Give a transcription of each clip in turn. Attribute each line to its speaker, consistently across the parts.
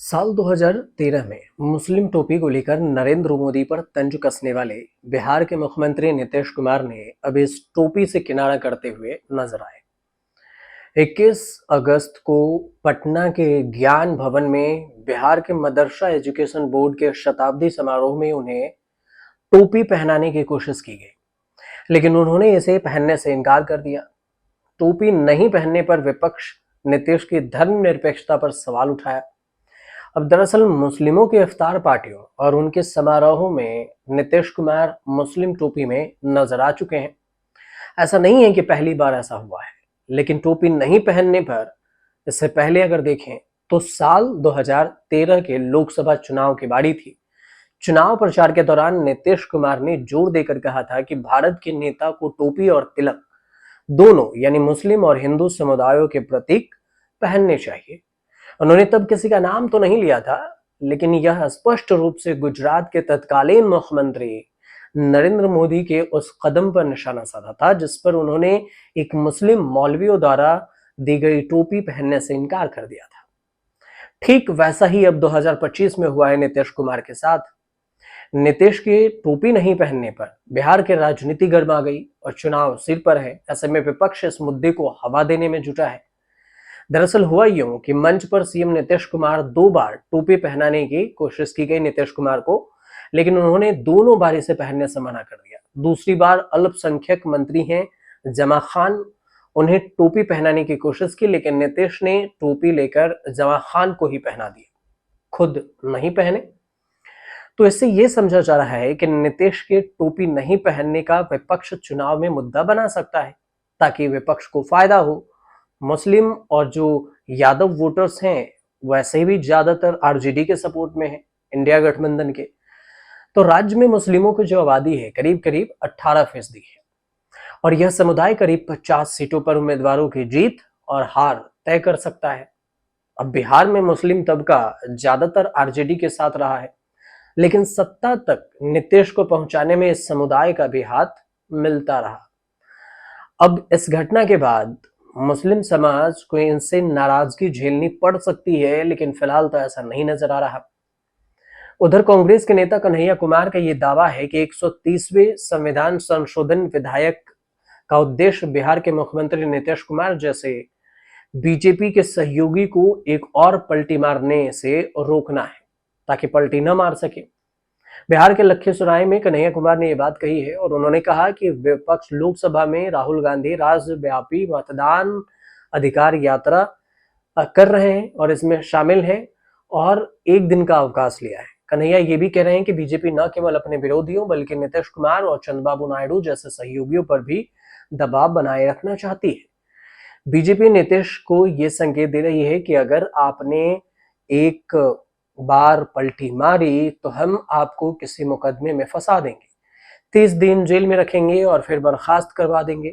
Speaker 1: साल 2013 में मुस्लिम टोपी को लेकर नरेंद्र मोदी पर तंज कसने वाले बिहार के मुख्यमंत्री नीतीश कुमार ने अब इस टोपी से किनारा करते हुए नजर आए। 21 अगस्त को पटना के ज्ञान भवन में बिहार के मदरसा एजुकेशन बोर्ड के शताब्दी समारोह में उन्हें टोपी पहनाने की कोशिश की गई, लेकिन उन्होंने इसे पहनने से इनकार कर दिया। टोपी नहीं पहनने पर विपक्ष नीतीश की धर्मनिरपेक्षता पर सवाल उठाया। अब दरअसल मुस्लिमों की इफ्तार पार्टियों और उनके समारोहों में नीतीश कुमार मुस्लिम टोपी में नजर आ चुके हैं। ऐसा नहीं है कि पहली बार ऐसा हुआ है, लेकिन टोपी नहीं पहनने पर इससे पहले अगर देखें तो साल 2013 के लोकसभा चुनाव की बारी थी। चुनाव प्रचार के दौरान नीतीश कुमार ने जोर देकर कहा था कि भारत के नेता को टोपी और तिलक दोनों यानी मुस्लिम और हिंदू समुदायों के प्रतीक पहनने चाहिए। उन्होंने तब किसी का नाम तो नहीं लिया था, लेकिन यह स्पष्ट रूप से गुजरात के तत्कालीन मुख्यमंत्री नरेंद्र मोदी के उस कदम पर निशाना साधा था जिस पर उन्होंने एक मुस्लिम मौलवियों द्वारा दी गई टोपी पहनने से इनकार कर दिया था। ठीक वैसा ही अब 2025 में हुआ है नीतीश कुमार के साथ। नीतीश के टोपी नहीं पहनने पर बिहार की राजनीति गर्मा गई और चुनाव सिर पर है। ऐसे में विपक्ष इस मुद्दे को हवा देने में जुटा है। दरअसल हुआ यूं कि मंच पर सीएम नीतीश कुमार 2 बार टोपी पहनाने की कोशिश की गई नीतीश कुमार को, लेकिन उन्होंने दोनों बार इसे पहनने से मना कर दिया। दूसरी बार अल्पसंख्यक मंत्री हैं जमा खान, उन्हें टोपी पहनाने की कोशिश की, लेकिन नीतीश ने टोपी लेकर जमा खान को ही पहना दिया, खुद नहीं पहने। तो इससे यह समझा जा रहा है कि नीतीश के टोपी नहीं पहनने का विपक्ष चुनाव में मुद्दा बना सकता है ताकि विपक्ष को फायदा हो। मुस्लिम और जो यादव वोटर्स हैं वैसे भी ज्यादातर आरजेडी के सपोर्ट में है, इंडिया गठबंधन के। तो राज्य में मुस्लिमों की जो आबादी है करीब करीब 18% है और यह समुदाय करीब 50 सीटों पर उम्मीदवारों की जीत और हार तय कर सकता है। अब बिहार में मुस्लिम तबका ज्यादातर आरजेडी के साथ रहा है, लेकिन सत्ता तक नीतीश को पहुंचाने में इस समुदाय का भी हाथ मिलता रहा। अब इस घटना के बाद मुस्लिम समाज को इनसे नाराजगी झेलनी पड़ सकती है, लेकिन फिलहाल तो ऐसा नहीं नजर आ रहा। उधर कांग्रेस के नेता कन्हैया कुमार का यह दावा है कि 130वें संविधान संशोधन विधायक का उद्देश्य बिहार के मुख्यमंत्री नीतीश कुमार जैसे बीजेपी के सहयोगी को एक और पलटी मारने से रोकना है ताकि पलटी न मार सके। बिहार के लखीसराय में कन्हैया कुमार ने यह बात कही है और उन्होंने कहा कि विपक्ष लोकसभा में राहुल गांधी राज्यव्यापी मतदान अधिकार यात्रा कर रहे हैं और इसमें शामिल हैं और एक दिन का अवकाश लिया है। कन्हैया ये भी कह रहे हैं कि बीजेपी न केवल अपने विरोधियों बल्कि नीतीश कुमार और चंद्रबाबू नायडू जैसे सहयोगियों पर भी दबाव बनाए रखना चाहती है। बीजेपी नीतीश को यह संकेत दे रही है कि अगर आपने एक बार पलटी मारी तो हम आपको किसी मुकदमे में फंसा देंगे, 30 दिन जेल में रखेंगे और फिर बर्खास्त करवा देंगे।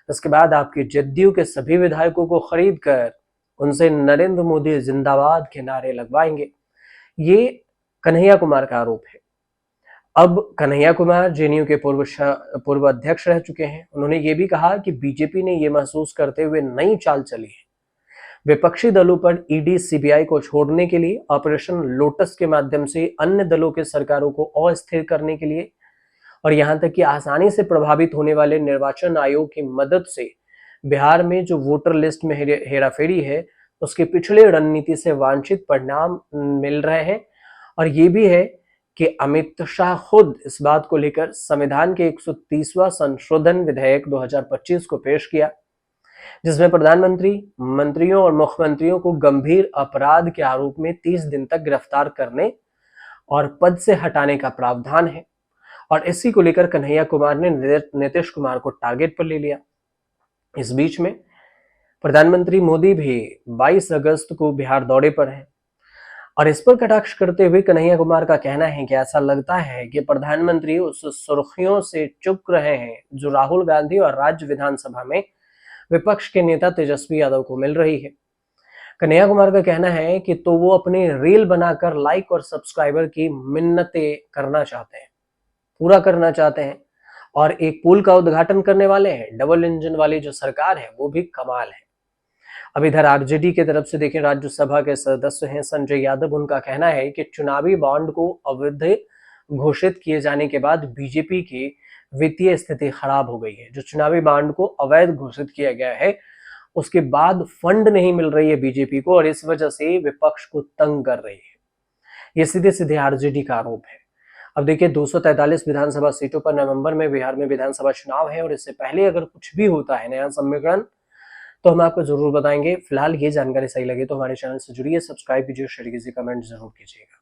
Speaker 1: इसके बाद आपके जदयू के सभी विधायकों को खरीद कर उनसे नरेंद्र मोदी जिंदाबाद के नारे लगवाएंगे। ये कन्हैया कुमार का आरोप है। अब कन्हैया कुमार जेएनयू के पूर्व अध्यक्ष रह चुके हैं। उन्होंने ये भी कहा कि बीजेपी ने यह महसूस करते हुए नई चाल चली है, विपक्षी दलों पर ईडी सीबीआई को छोड़ने के लिए ऑपरेशन लोटस के माध्यम से अन्य दलों के सरकारों को अस्थिर करने के लिए और यहां तक कि आसानी से प्रभावित होने वाले निर्वाचन आयोग की मदद से बिहार में जो वोटर लिस्ट में हेराफेरी है उसके पिछले रणनीति से वांछित परिणाम मिल रहे हैं। और ये भी है कि अमित शाह खुद इस बात को लेकर संविधान के 130वां संशोधन विधेयक 2025 को पेश किया, जिसमें प्रधानमंत्री, मंत्रियों और मुख्यमंत्रियों को गंभीर अपराध के आरोप में 30 दिन तक गिरफ्तार करने और पद से हटाने का प्रावधान है। और इसी को लेकर कन्हैया कुमार ने नीतीश कुमार को टारगेट पर ले लिया। इस बीच में प्रधानमंत्री मोदी भी 22 अगस्त को बिहार दौरे पर हैं और इस पर कटाक्ष करते हुए कन्हैया कुमार का कहना है कि ऐसा लगता है कि प्रधानमंत्री उस सुर्खियों से चुक रहे हैं जो राहुल गांधी और राज्य विधानसभा में विपक्ष के नेता तेजस्वी यादव को मिल रही है। कन्हैया कुमार का कहना है कि तो वो अपनी रील बनाकर लाइक और सब्सक्राइबर की मिन्नतें करना चाहते हैं, पूरा करना चाहते हैं और एक पुल का उद्घाटन करने वाले हैं। डबल इंजन वाली जो सरकार है वो भी कमाल है। अब इधर आरजेडी की तरफ से देखें, राज्यसभा के सदस्य हैं संजय यादव, उनका कहना है कि चुनावी बॉन्ड को अवैध घोषित किए जाने के बाद बीजेपी की वित्तीय स्थिति खराब हो गई है। जो चुनावी बॉन्ड को अवैध घोषित किया गया है, उसके बाद फंड नहीं मिल रही है बीजेपी को और इस वजह से विपक्ष को तंग कर रही है। ये सीधे सीधे आरजेडी का आरोप है। अब देखिए, 243 विधानसभा सीटों पर नवंबर में बिहार में विधानसभा चुनाव है और इससे पहले अगर कुछ भी होता है नया समीकरण, तो हम आपको जरूर बताएंगे। फिलहाल ये जानकारी सही लगे तो हमारे चैनल से जुड़िए, सब्सक्राइब कीजिए, शेयर कीजिए, कमेंट जरूर कीजिएगा।